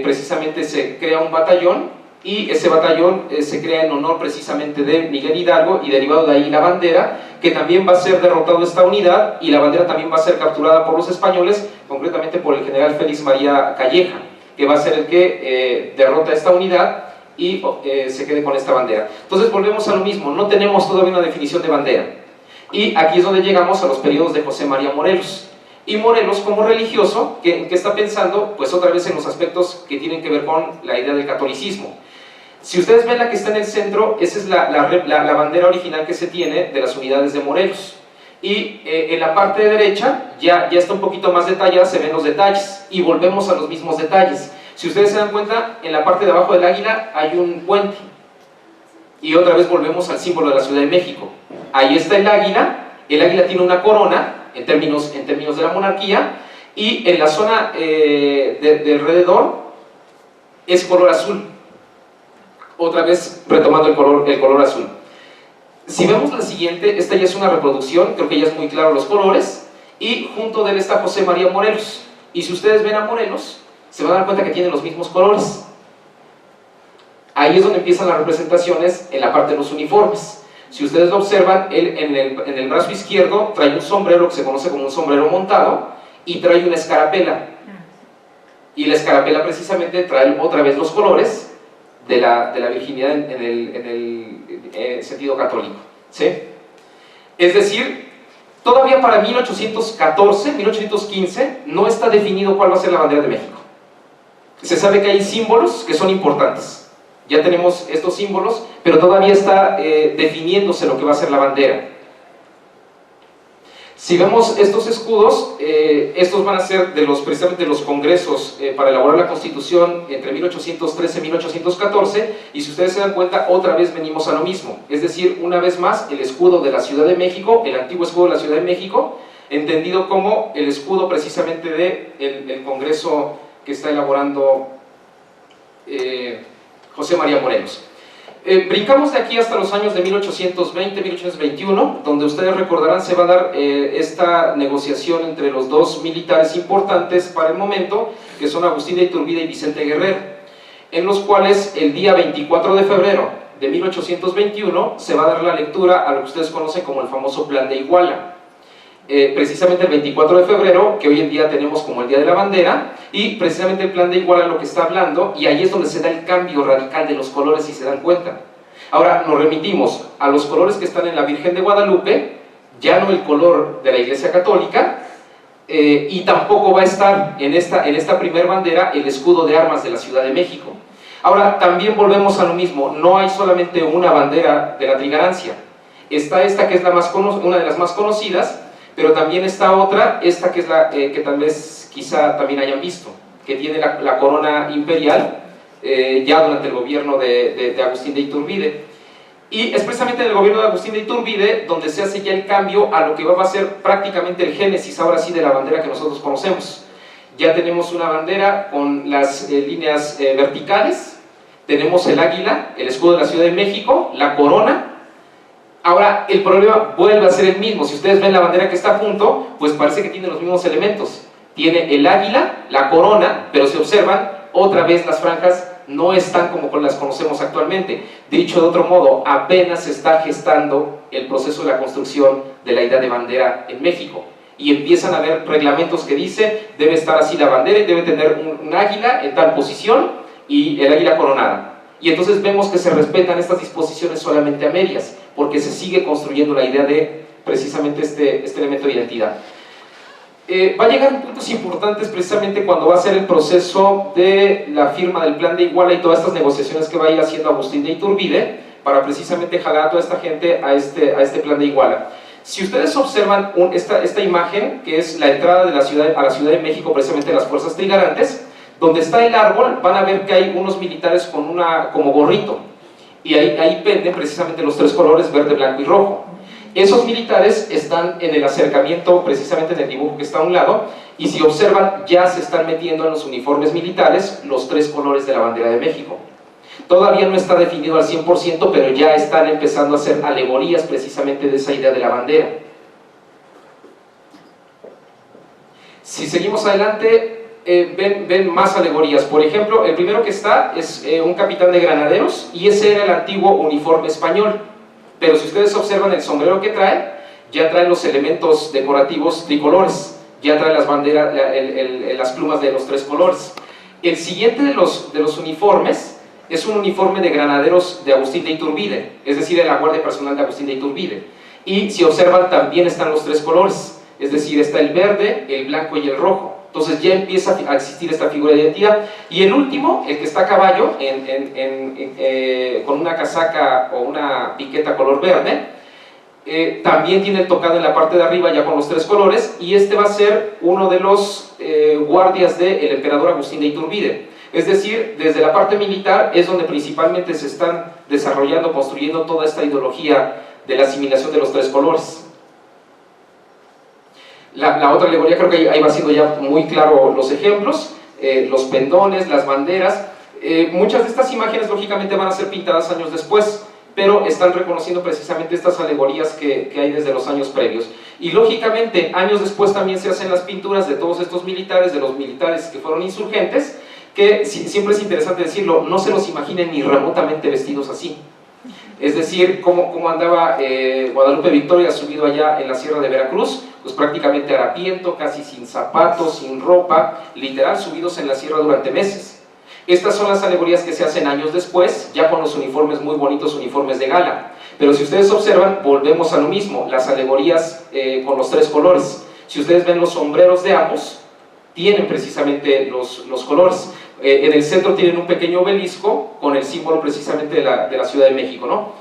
precisamente se crea un batallón, y ese batallón se crea en honor precisamente de Miguel Hidalgo, y derivado de ahí la bandera, que también va a ser derrotado esta unidad, y la bandera también va a ser capturada por los españoles, concretamente por el general Félix María Calleja, que va a ser el que derrota esta unidad y se quede con esta bandera. Entonces volvemos a lo mismo, no tenemos todavía una definición de bandera, y aquí es donde llegamos a los periodos de José María Morelos. Y Morelos, como religioso, ¿qué está pensando? Pues otra vez en los aspectos que tienen que ver con la idea del catolicismo. Si ustedes ven la que está en el centro, esa es la bandera original que se tiene de las unidades de Morelos. Y en la parte de derecha ya está un poquito más detallada, se ven los detalles, y volvemos a los mismos detalles. Si ustedes se dan cuenta, en la parte de abajo del águila hay un puente, y otra vez volvemos al símbolo de la Ciudad de México. Ahí está el águila tiene una corona, en términos de la monarquía, y en la zona de alrededor es color azul. Otra vez retomando el color azul. Si vemos la siguiente, esta ya es una reproducción, creo que ya es muy claro los colores, y junto de él está José María Morelos, y si ustedes ven a Morelos, se van a dar cuenta que tienen los mismos colores. Ahí es donde empiezan las representaciones en la parte de los uniformes. Si ustedes lo observan, él en el brazo izquierdo trae un sombrero que se conoce como un sombrero montado, y trae una escarapela, y la escarapela precisamente trae otra vez los colores de la virginidad en el sentido católico, ¿sí? Es decir, todavía para 1814, 1815 no está definido cuál va a ser la bandera de México. Se sabe que hay símbolos que son importantes, ya tenemos estos símbolos, pero todavía está definiéndose lo que va a ser la bandera. Si vemos estos escudos, estos van a ser precisamente los congresos para elaborar la Constitución entre 1813 y 1814, y si ustedes se dan cuenta, otra vez venimos a lo mismo, es decir, una vez más, el escudo de la Ciudad de México, el antiguo escudo de la Ciudad de México, entendido como el escudo precisamente del Congreso que está elaborando José María Morelos. Brincamos de aquí hasta los años de 1820, 1821, donde ustedes recordarán se va a dar esta negociación entre los dos militares importantes para el momento, que son Agustín de Iturbide y Vicente Guerrero, en los cuales el día 24 de febrero de 1821 se va a dar la lectura a lo que ustedes conocen como el famoso Plan de Iguala. Precisamente el 24 de febrero, que hoy en día tenemos como el Día de la Bandera, y precisamente el Plan de Iguala lo que está hablando, y ahí es donde se da el cambio radical de los colores, si se dan cuenta. Ahora nos remitimos a los colores que están en la Virgen de Guadalupe, ya no el color de la Iglesia Católica, y tampoco va a estar en esta primer bandera el escudo de armas de la Ciudad de México. Ahora también volvemos a lo mismo, no hay solamente una bandera de la Trigarancia, está esta que es una de las más conocidas, pero también está otra, esta que es la que tal vez quizá también hayan visto, que tiene la corona imperial, ya durante el gobierno de Agustín de Iturbide. Y es precisamente en el gobierno de Agustín de Iturbide donde se hace ya el cambio a lo que va a ser prácticamente el génesis ahora sí de la bandera que nosotros conocemos. Ya tenemos una bandera con las líneas verticales, tenemos el águila, el escudo de la Ciudad de México, la corona. Ahora el problema vuelve a ser el mismo, si ustedes ven la bandera que está a punto, pues parece que tiene los mismos elementos. Tiene el águila, la corona, pero si observan, otra vez las franjas no están como las conocemos actualmente. Dicho de otro modo, apenas se está gestando el proceso de la construcción de la idea de bandera en México. Y empiezan a haber reglamentos que dice, debe estar así la bandera y debe tener un águila en tal posición y el águila coronada. Y entonces vemos que se respetan estas disposiciones solamente a medias, porque se sigue construyendo la idea de precisamente este elemento de identidad. Va a llegar a puntos importantes precisamente cuando va a ser el proceso de la firma del Plan de Iguala y todas estas negociaciones que va a ir haciendo Agustín de Iturbide para precisamente jalar a toda esta gente a este Plan de Iguala. Si ustedes observan esta imagen, que es la entrada de a la Ciudad de México, precisamente de las fuerzas trigarantes, donde está el árbol, van a ver que hay unos militares con como gorrito, y ahí penden precisamente los tres colores, verde, blanco y rojo. Esos militares están en el acercamiento, precisamente en el dibujo que está a un lado, y si observan, ya se están metiendo en los uniformes militares los tres colores de la bandera de México. Todavía no está definido al 100%, pero ya están empezando a hacer alegorías precisamente de esa idea de la bandera. Si seguimos adelante, ven más alegorías. Por ejemplo, el primero que está es un capitán de granaderos, y ese era el antiguo uniforme español. Pero si ustedes observan el sombrero que trae, ya trae los elementos decorativos tricolores, ya trae las banderas, las plumas de los tres colores. El siguiente de los uniformes es un uniforme de granaderos de Agustín de Iturbide, es decir, de la guardia personal de Agustín de Iturbide. Y si observan, también están los tres colores, es decir, está el verde, el blanco y el rojo. Entonces ya empieza a existir esta figura de identidad. Y el último, el que está a caballo, con una casaca o una piqueta color verde, también tiene el tocado en la parte de arriba ya con los tres colores, y este va a ser uno de los guardias del emperador Agustín de Iturbide. Es decir, desde la parte militar es donde principalmente se están desarrollando, construyendo toda esta ideología de la asimilación de los tres colores. La otra alegoría, creo que ahí va siendo ya muy claro los ejemplos, los pendones, las banderas. Muchas de estas imágenes lógicamente van a ser pintadas años después, pero están reconociendo precisamente estas alegorías que hay desde los años previos. Y lógicamente años después también se hacen las pinturas de todos estos militares, de los militares que fueron insurgentes, que siempre es interesante decirlo, no se los imaginen ni remotamente vestidos así. Es decir, cómo andaba Guadalupe Victoria subido allá en la Sierra de Veracruz, pues prácticamente harapiento, casi sin zapatos, sin ropa, literal subidos en la sierra durante meses. Estas son las alegorías que se hacen años después, ya con los uniformes muy bonitos, uniformes de gala. Pero si ustedes observan, volvemos a lo mismo, las alegorías con los tres colores. Si ustedes ven los sombreros de ambos, tienen precisamente los colores. En el centro tienen un pequeño obelisco con el símbolo precisamente de la Ciudad de México, ¿no?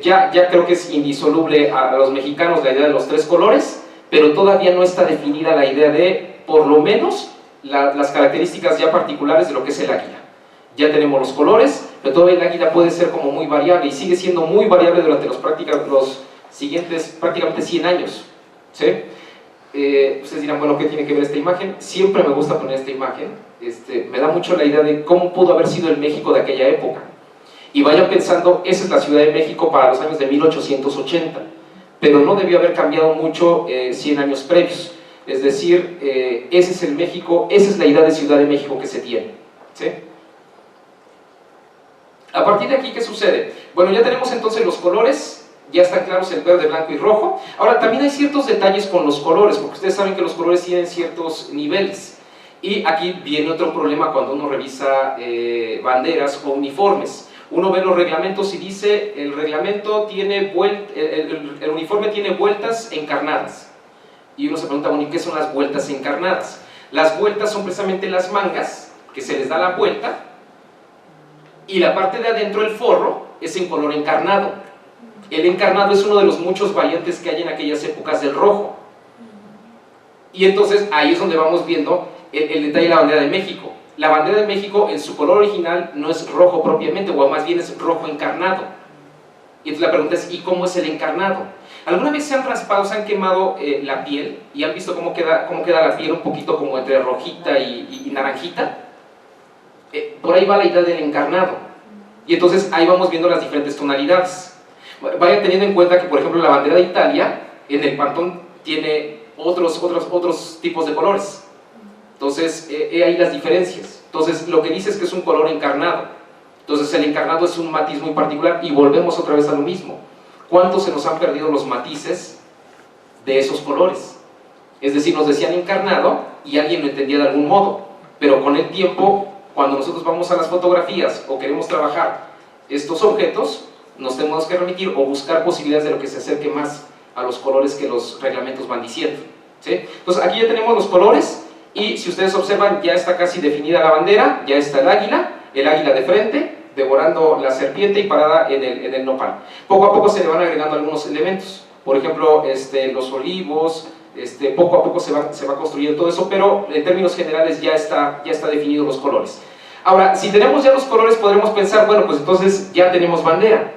Ya creo que es indisoluble a los mexicanos la idea de los tres colores, pero todavía no está definida la idea de, por lo menos, las características ya particulares de lo que es el águila. Ya tenemos los colores, pero todavía el águila puede ser como muy variable, y sigue siendo muy variable durante los siguientes prácticamente 100 años, ¿sí? Ustedes dirán, bueno, ¿qué tiene que ver esta imagen? Siempre me gusta poner esta imagen, me da mucho la idea de cómo pudo haber sido el México de aquella época. Y vayan pensando, esa es la Ciudad de México para los años de 1880, pero no debió haber cambiado mucho 100 años previos. Es decir, ese es el México, esa es la idea de Ciudad de México que se tiene, ¿sí? A partir de aquí, ¿qué sucede? Bueno, ya tenemos entonces los colores, ya están claros el verde, blanco y rojo. Ahora, también hay ciertos detalles con los colores, porque ustedes saben que los colores tienen ciertos niveles. Y aquí viene otro problema cuando uno revisa banderas o uniformes. Uno ve los reglamentos y dice, el reglamento tiene el uniforme tiene vueltas encarnadas. Y uno se pregunta, bueno, ¿y qué son las vueltas encarnadas? Las vueltas son precisamente las mangas, que se les da la vuelta, y la parte de adentro, el forro, es en color encarnado. El encarnado es uno de los muchos variantes que hay en aquellas épocas del rojo. Y entonces ahí es donde vamos viendo el detalle de la bandera de México. La bandera de México en su color original no es rojo propiamente, o más bien es rojo encarnado. Y entonces la pregunta es, ¿y cómo es el encarnado? ¿Alguna vez se han raspado, se han quemado la piel y han visto cómo queda la piel un poquito como entre rojita y naranjita? Por ahí va la idea del encarnado. Y entonces ahí vamos viendo las diferentes tonalidades. Vayan teniendo en cuenta que, por ejemplo, la bandera de Italia, en el pantón, tiene otros tipos de colores. Entonces, ahí las diferencias. Entonces, lo que dice es que es un color encarnado. Entonces, el encarnado es un matiz muy particular y volvemos otra vez a lo mismo. ¿Cuánto se nos han perdido los matices de esos colores? Es decir, nos decían encarnado y alguien lo entendía de algún modo, pero con el tiempo, cuando nosotros vamos a las fotografías o queremos trabajar estos objetos, nos tenemos que remitir o buscar posibilidades de lo que se acerque más a los colores que los reglamentos van diciendo, ¿sí? Entonces, aquí ya tenemos los colores. Y si ustedes observan, ya está casi definida la bandera, ya está el águila de frente, devorando la serpiente y parada en el nopal. Poco a poco se le van agregando algunos elementos, por ejemplo, los olivos, poco a poco se va construyendo todo eso, pero en términos generales ya está definido los colores. Ahora, si tenemos ya los colores, podremos pensar, bueno, pues entonces ya tenemos bandera,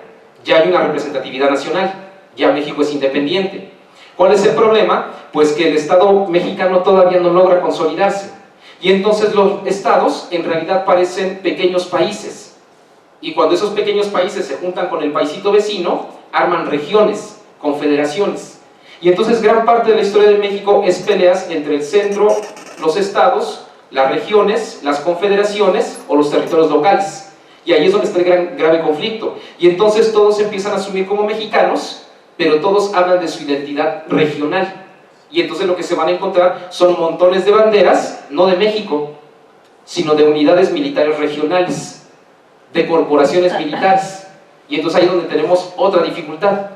ya hay una representatividad nacional, ya México es independiente. ¿Cuál es el problema? Pues que el Estado mexicano todavía no logra consolidarse. Y entonces los estados en realidad parecen pequeños países. Y cuando esos pequeños países se juntan con el paisito vecino, arman regiones, confederaciones. Y entonces gran parte de la historia de México es peleas entre el centro, los estados, las regiones, las confederaciones o los territorios locales. Y ahí es donde está el gran grave conflicto. Y entonces todos empiezan a asumir como mexicanos, pero todos hablan de su identidad regional. Y entonces lo que se van a encontrar son montones de banderas, no de México, sino de unidades militares regionales, de corporaciones militares. Y entonces ahí es donde tenemos otra dificultad.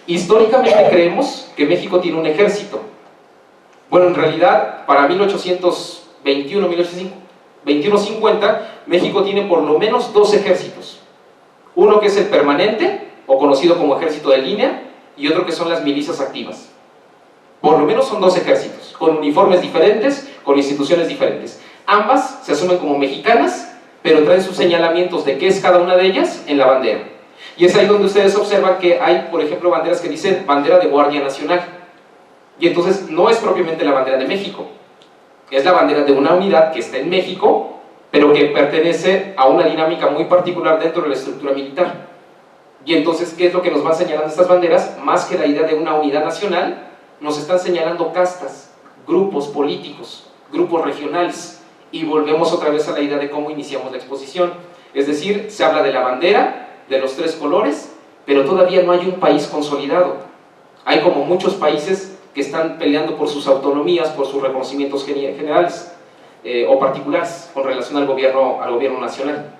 Históricamente creemos que México tiene un ejército. Bueno, en realidad, para 1821-50, México tiene por lo menos dos ejércitos. Uno que es el permanente, o conocido como ejército de línea, y otro que son las milicias activas. Por lo menos son dos ejércitos, con uniformes diferentes, con instituciones diferentes. Ambas se asumen como mexicanas, pero traen sus señalamientos de qué es cada una de ellas en la bandera. Y es ahí donde ustedes observan que hay, por ejemplo, banderas que dicen bandera de Guardia Nacional. Y entonces no es propiamente la bandera de México, es la bandera de una unidad que está en México, pero que pertenece a una dinámica muy particular dentro de la estructura militar. Y entonces, ¿qué es lo que nos van señalando estas banderas? Más que la idea de una unidad nacional, nos están señalando castas, grupos políticos, grupos regionales, y volvemos otra vez a la idea de cómo iniciamos la exposición. Es decir, se habla de la bandera, de los tres colores, pero todavía no hay un país consolidado. Hay como muchos países que están peleando por sus autonomías, por sus reconocimientos generales o particulares con relación al gobierno nacional.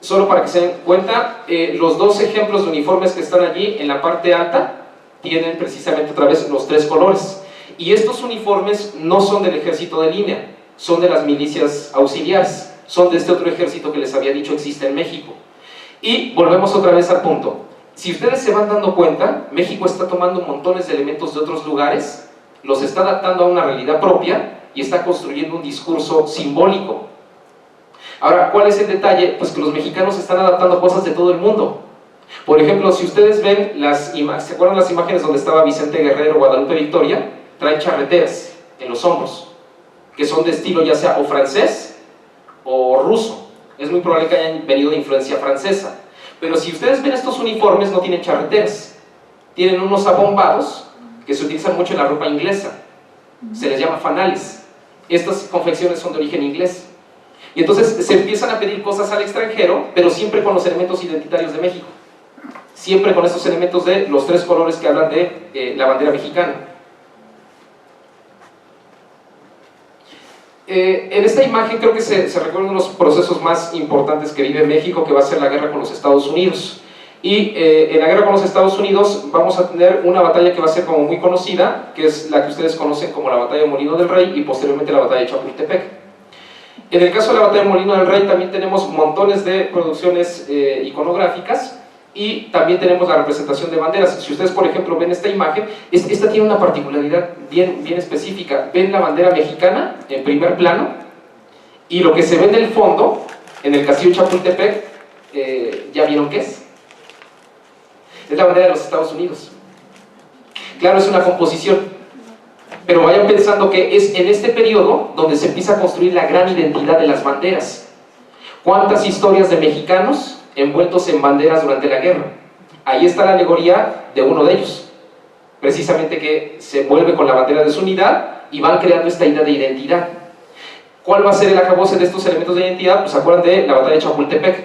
Solo para que se den cuenta, los dos ejemplos de uniformes que están allí en la parte alta tienen precisamente otra vez los tres colores. Y estos uniformes no son del ejército de línea, son de las milicias auxiliares, son de este otro ejército que les había dicho existe en México. Y volvemos otra vez al punto. Si ustedes se van dando cuenta, México está tomando montones de elementos de otros lugares, los está adaptando a una realidad propia y está construyendo un discurso simbólico. Ahora, ¿cuál es el detalle? Pues que los mexicanos están adaptando cosas de todo el mundo. Por ejemplo, si ustedes ven ¿se acuerdan las imágenes donde estaba Vicente Guerrero, Guadalupe Victoria? Traen charreteras en los hombros, que son de estilo ya sea o francés o ruso. Es muy probable que hayan venido de influencia francesa. Pero si ustedes ven estos uniformes, no tienen charreteras. Tienen unos abombados que se utilizan mucho en la ropa inglesa. Se les llama fanales. Estas confecciones son de origen inglés. Y entonces se empiezan a pedir cosas al extranjero, pero siempre con los elementos identitarios de México. Siempre con estos elementos de los tres colores que hablan de la bandera mexicana. En esta imagen creo que se recuerda uno de los procesos más importantes que vive México, que va a ser la guerra con los Estados Unidos. Y en la guerra con los Estados Unidos vamos a tener una batalla que va a ser como muy conocida, que es la que ustedes conocen como la batalla de Molino del Rey y posteriormente la batalla de Chapultepec. En el caso de la batalla de Molino del Rey también tenemos montones de producciones iconográficas y también tenemos la representación de banderas. Si ustedes por ejemplo ven esta imagen, esta tiene una particularidad bien específica. Ven la bandera mexicana en primer plano y lo que se ve en el fondo, en el castillo Chapultepec, ¿ya vieron qué es? Es la bandera de los Estados Unidos. Claro, es una composición, pero vayan pensando que es en este periodo donde se empieza a construir la gran identidad de las banderas. ¿Cuántas historias de mexicanos envueltos en banderas durante la guerra? Ahí está la alegoría de uno de ellos, precisamente que se envuelve con la bandera de su unidad y van creando esta idea de identidad. ¿Cuál va a ser el acabose de estos elementos de identidad? Pues se acuerdan de la batalla de Chapultepec,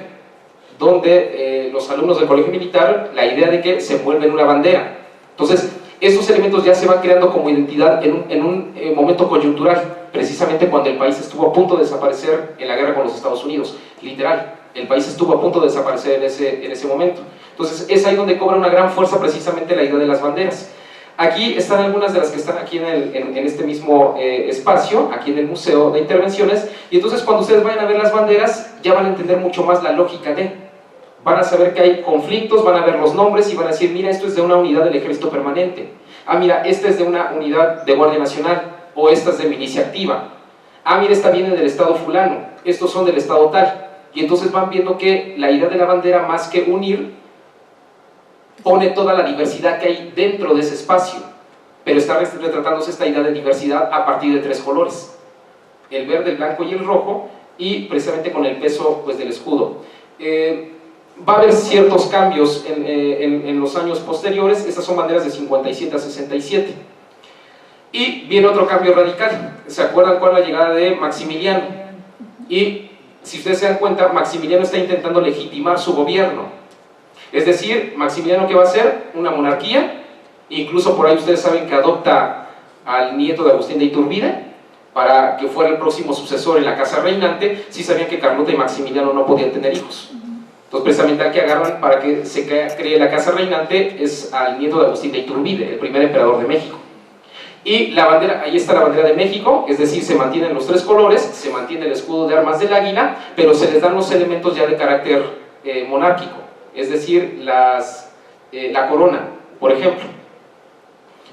donde los alumnos del colegio militar, la idea de que se envuelve en una bandera. Entonces, estos elementos ya se van creando como identidad en un momento coyuntural, precisamente cuando el país estuvo a punto de desaparecer en la guerra con los Estados Unidos, literal, el país estuvo a punto de desaparecer en ese momento. Entonces, es ahí donde cobra una gran fuerza precisamente la idea de las banderas. Aquí están algunas de las que están aquí en este mismo espacio, aquí en el Museo de Intervenciones, y entonces cuando ustedes vayan a ver las banderas, ya van a entender mucho más la lógica van a saber que hay conflictos, van a ver los nombres y van a decir, mira, esto es de una unidad del ejército permanente, ah, mira, esta es de una unidad de Guardia Nacional, o esta es de milicia activa, ah, mira, esta viene del estado fulano, estos son del estado tal, y entonces van viendo que la idea de la bandera, más que unir, pone toda la diversidad que hay dentro de ese espacio, pero está retratándose esta idea de diversidad a partir de 3 colores, el verde, el blanco y el rojo, y precisamente con el peso pues, del escudo. Va a haber ciertos cambios en los años posteriores. Estas son banderas de 57 a 67. Y viene otro cambio radical. ¿Se acuerdan cuál es la llegada de Maximiliano? Y si ustedes se dan cuenta, Maximiliano está intentando legitimar su gobierno. Es decir, Maximiliano, ¿qué va a hacer? Una monarquía. Incluso por ahí ustedes saben que adopta al nieto de Agustín de Iturbide para que fuera el próximo sucesor en la casa reinante. Sí sabían que Carlota y Maximiliano no podían tener hijos. Entonces precisamente al que agarran para que se cree la casa reinante es al nieto de Agustín de Iturbide, el primer emperador de México. Y la bandera, ahí está la bandera de México, es decir, se mantienen los 3 colores, se mantiene el escudo de armas del águila, pero se les dan los elementos ya de carácter monárquico, es decir, la corona, por ejemplo.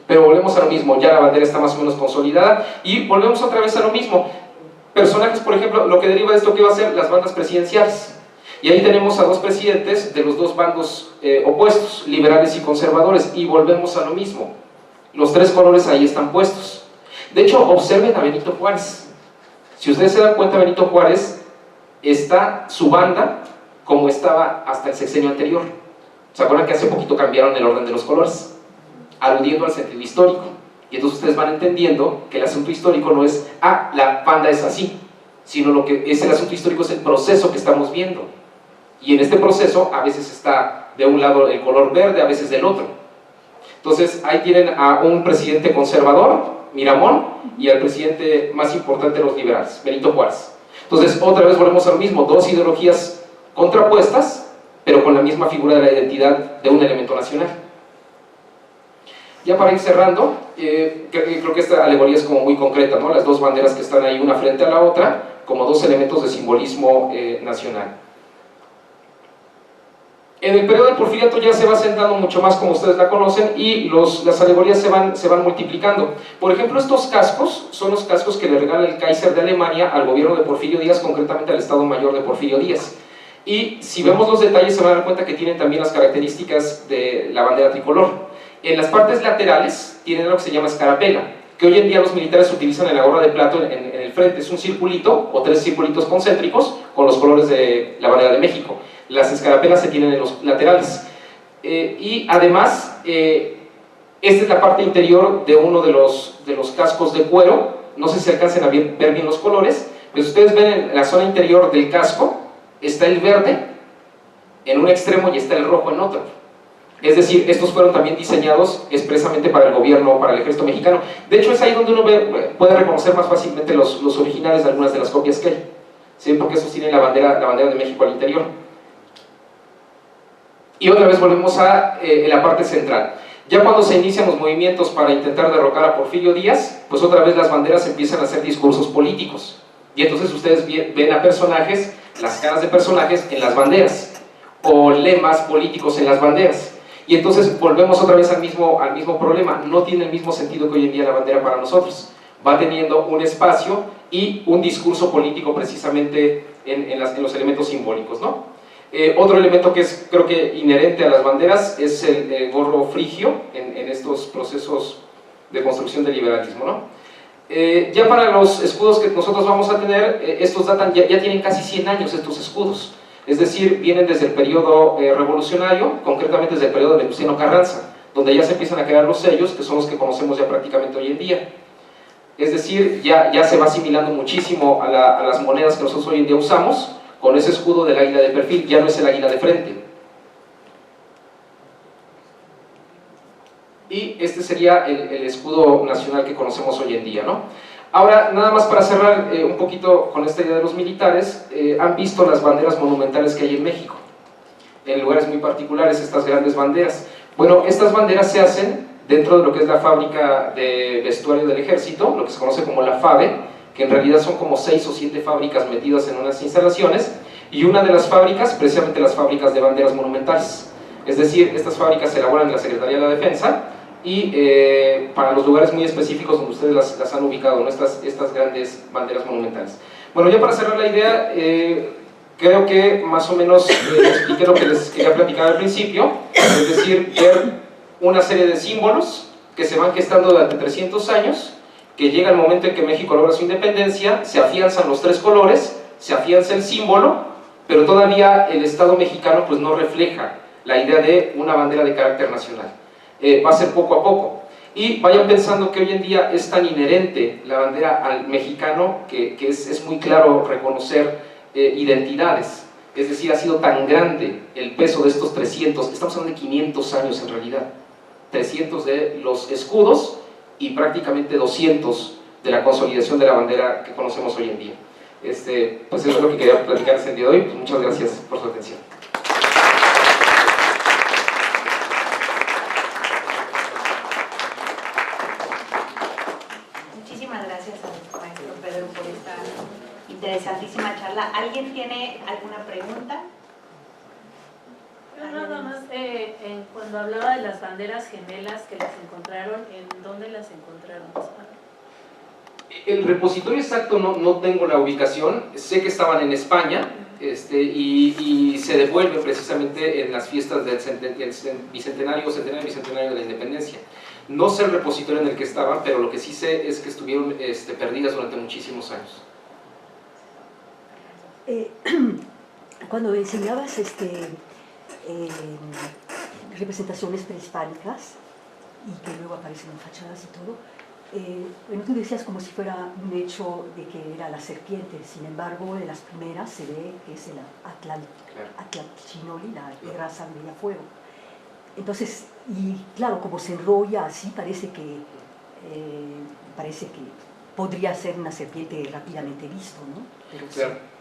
Pero volvemos a lo mismo, ya la bandera está más o menos consolidada, y volvemos otra vez a lo mismo. Personajes, por ejemplo, lo que deriva de esto que va a ser las bandas presidenciales. Y ahí tenemos a 2 presidentes de los 2 bandos opuestos, liberales y conservadores, y volvemos a lo mismo. Los 3 colores ahí están puestos. De hecho, observen a Benito Juárez. Si ustedes se dan cuenta, Benito Juárez está su banda como estaba hasta el sexenio anterior. ¿Se acuerdan que hace poquito cambiaron el orden de los colores? Aludiendo al sentido histórico. Y entonces ustedes van entendiendo que el asunto histórico no es, ah, la banda es así, sino lo que es el asunto histórico es el proceso que estamos viendo. Y en este proceso a veces está de un lado el color verde, a veces del otro. Entonces ahí tienen a un presidente conservador, Miramón, y al presidente más importante de los liberales, Benito Juárez. Entonces otra vez volvemos a lo mismo, 2 ideologías contrapuestas, pero con la misma figura de la identidad de un elemento nacional. Ya para ir cerrando, creo que esta alegoría es como muy concreta, ¿no? Las 2 banderas que están ahí una frente a la otra, como 2 elementos de simbolismo nacional. En el periodo del Porfiriato ya se va sentando mucho más, como ustedes la conocen, y las alegorías se van multiplicando. Por ejemplo, estos cascos son los cascos que le regala el Kaiser de Alemania al gobierno de Porfirio Díaz, concretamente al Estado Mayor de Porfirio Díaz. Y si vemos los detalles se van a dar cuenta que tienen también las características de la bandera tricolor. En las partes laterales tienen lo que se llama escarapela, que hoy en día los militares utilizan en la gorra de plato en el frente. Es un circulito o 3 circulitos concéntricos con los colores de la bandera de México. Las escarapelas se tienen en los laterales. Y además, esta es la parte interior de uno de los cascos de cuero. No sé si alcancen a ver bien los colores, pero ustedes ven en la zona interior del casco, está el verde en un extremo y está el rojo en otro. Es decir, estos fueron también diseñados expresamente para el gobierno, para el ejército mexicano. De hecho, es ahí donde uno puede reconocer más fácilmente los originales de algunas de las copias que hay, ¿sí? Porque esos tienen la bandera de México al interior. Y otra vez volvemos a la parte central. Ya cuando se inician los movimientos para intentar derrocar a Porfirio Díaz, pues otra vez las banderas empiezan a hacer discursos políticos. Y entonces ustedes ven a personajes, las caras de personajes en las banderas, o lemas políticos en las banderas. Y entonces volvemos otra vez al mismo problema, no tiene el mismo sentido que hoy en día la bandera para nosotros. Va teniendo un espacio y un discurso político precisamente en los elementos simbólicos, ¿no? Otro elemento que es, creo que, inherente a las banderas es el gorro frigio en estos procesos de construcción del liberalismo, ¿no? Ya para los escudos que nosotros vamos a tener, estos datan, ya tienen casi 100 años estos escudos. Es decir, vienen desde el periodo revolucionario, concretamente desde el periodo de Venustiano Carranza, donde ya se empiezan a crear los sellos, que son los que conocemos ya prácticamente hoy en día. Es decir, ya se va asimilando muchísimo a las monedas que nosotros hoy en día usamos, con ese escudo del águila de perfil, ya no es el águila de frente. Y este sería el escudo nacional que conocemos hoy en día, ¿no? Ahora, nada más para cerrar un poquito con esta idea de los militares, han visto las banderas monumentales que hay en México, en lugares muy particulares, estas grandes banderas. Bueno, estas banderas se hacen dentro de lo que es la fábrica de vestuario del ejército, lo que se conoce como la FAVE, que en realidad son como 6 o 7 fábricas metidas en unas instalaciones, y una de las fábricas, precisamente las fábricas de banderas monumentales. Es decir, estas fábricas se elaboran en la Secretaría de la Defensa, y para los lugares muy específicos donde ustedes las han ubicado, ¿no? estas grandes banderas monumentales. Bueno, ya para cerrar la idea, creo que más o menos expliqué lo que les quería platicar al principio, es decir, ver una serie de símbolos que se van gestando durante 300 años, que llega el momento en que México logra su independencia, se afianzan los 3 colores, se afianza el símbolo, pero todavía el Estado mexicano pues no refleja la idea de una bandera de carácter nacional. Va a ser poco a poco. Y vayan pensando que hoy en día es tan inherente la bandera al mexicano que es muy claro reconocer identidades. Es decir, ha sido tan grande el peso de estos 300, estamos hablando de 500 años en realidad, 300 de los escudos y prácticamente 200 de la consolidación de la bandera que conocemos hoy en día. Pues eso es lo que quería platicar el día de hoy. Pues muchas gracias por su atención. Muchísimas gracias al maestro Pedro por esta interesantísima charla. ¿Alguien tiene alguna pregunta? Yo nada más, cuando hablaba de las banderas gemelas que las encontraron, ¿en dónde las encontraron? El repositorio exacto no tengo la ubicación, sé que estaban en España y se devuelven precisamente en las fiestas del bicentenario de la independencia. No sé el repositorio en el que estaban, pero lo que sí sé es que estuvieron perdidas durante muchísimos años. Cuando enseñabas representaciones prehispánicas y que luego aparecen en fachadas y todo, bueno, tú decías como si fuera un hecho de que era la serpiente, sin embargo, de las primeras se ve que es el Atlachinoli, la raza de fuego. Entonces, y claro, como se enrolla así, parece que podría ser una serpiente rápidamente visto, ¿no? Pero claro.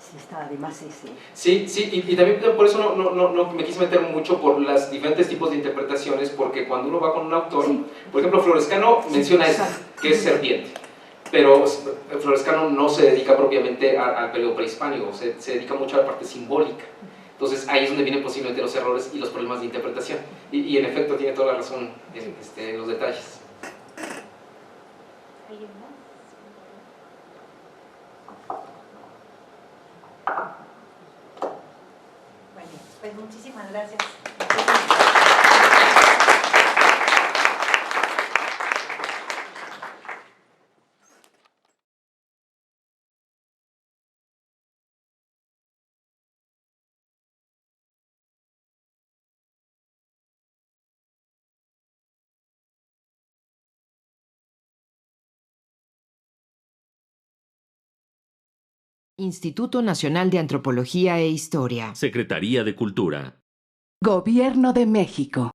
Sí está además ese... Sí, y también por eso no me quise meter mucho por los diferentes tipos de interpretaciones, porque cuando uno va con un autor, sí. Por ejemplo, Florescano menciona eso, que es serpiente, pero Florescano no se dedica propiamente al periodo prehispánico, se dedica mucho a la parte simbólica. Entonces ahí es donde vienen posiblemente los errores y los problemas de interpretación, y en efecto tiene toda la razón en los detalles. ¿Alguien más? Bueno, pues muchísimas gracias. Instituto Nacional de Antropología e Historia. Secretaría de Cultura. Gobierno de México.